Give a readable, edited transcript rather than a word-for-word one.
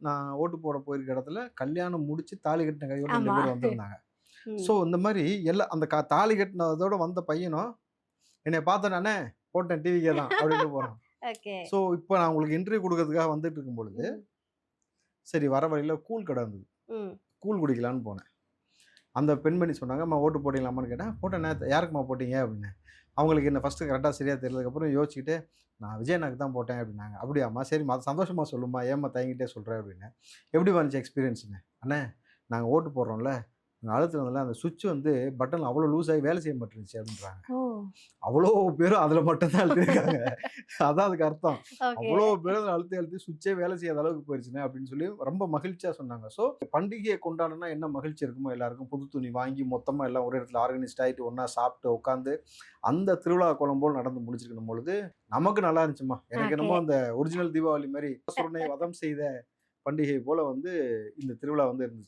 நான் ஓட்டு போட போயிருக்க இடத்துல கல்யாணம் முடிச்சு தாலி கட்டின கையோட 2 ஆமா. பேர் வந்திருந்தாங்க. ம். ஸோ இந்த மாரி எல்லாம் அந்த தாலி கட்டினதோட வந்த பையனும் என்னைய பார்த்தோன, "அண்ணே போட்டேன் டிவிக்கே தான்" அப்படின்ட்டு போறான். ஓகே. ஸோ இப்ப நான் உங்களுக்கு இன்டர்வியூ குடுக்கறதுக்காக வந்துட்டு இருக்கும் பொழுது, ம். சரி வர வழியில கூழ் கடை இருந்தது. ம். கூழ் குடிக்கலான்னு போனேன். அந்த பெண்மணி சொன்னாங்க, "அம்மா ஓட்டு போட்டீங்களாம்மான்னு?" கேட்டேன். "போட்டேண்ணே. யாருக்கும்மா போட்டீங்க?" அப்படின்னேன். அவங்களுக்கு என்ன ஃபர்ஸ்ட்டு கரெக்ட்டா சரியா தெரியலதுக்கப்புறம் யோசிச்சுக்கிட்டு, "நான் விஜய் அண்ணாக்கு தான் போட்டேன்" அப்படின்னாங்க. "அப்படியாம்மா? சரிம்மா அது சந்தோஷமா சொல்லும்மா. ஏம்மா தயங்கிட்டே சொல்ற?" அப்படின்னேன். "எப்படிம்மா இருந்துச்சு எக்ஸ்பீரியன்ஸ்ன்னு?" "அண்ணே நாங்க ஓட்டு போடுறோம்ல, நாங்க அழுத்துனோம்ல அந்த சுவிட்ச் வந்து பட்டன் அவ்வளோ லூஸ் ஆகி வேலை செய்ய மாட்டேன்ருந்துச்சு" அப்படின்றாங்க. ஓ! அவ்வளோ பேரும் அதில மட்டும் தான் அழுத்திருக்காங்க. அதான் அதுக்கு அர்த்தம். ஓகே. அவ்வளோ பேரும் அதில அழுத்தி, அழுத்தி சுவிட்சே வேலை செய்யாத அளவுக்கு போயிருச்சுண்ணே அப்படின்னு சொல்லி ரொம்ப மகிழ்ச்சியா சொன்னாங்க. ஸோ பண்டிகைய கொண்டாடுனா என்ன மகிழ்ச்சி இருக்குமோ எல்லாருக்கும் புது துணி வாங்கி மொத்தமா எல்லாம் ஒரே இடத்துல ஆர்கனைஸ்ட் ஆயிட்டு ஒண்ணா சாப்பிட்டு உட்காந்து, அந்த திருவிழா கோலம் போல் நடந்து முடிச்சிருக்கும் பொழுது, நமக்கு நல்லா இருந்துச்சும்மா. எனக்கு ஓகே. என்னமோ அந்த ஒரிஜினல் தீபாவளி மாரி அசுரனை வதம் செய்த பண்டிகை போல வந்து இந்த திருவிழா வந்து இருந்துச்சு.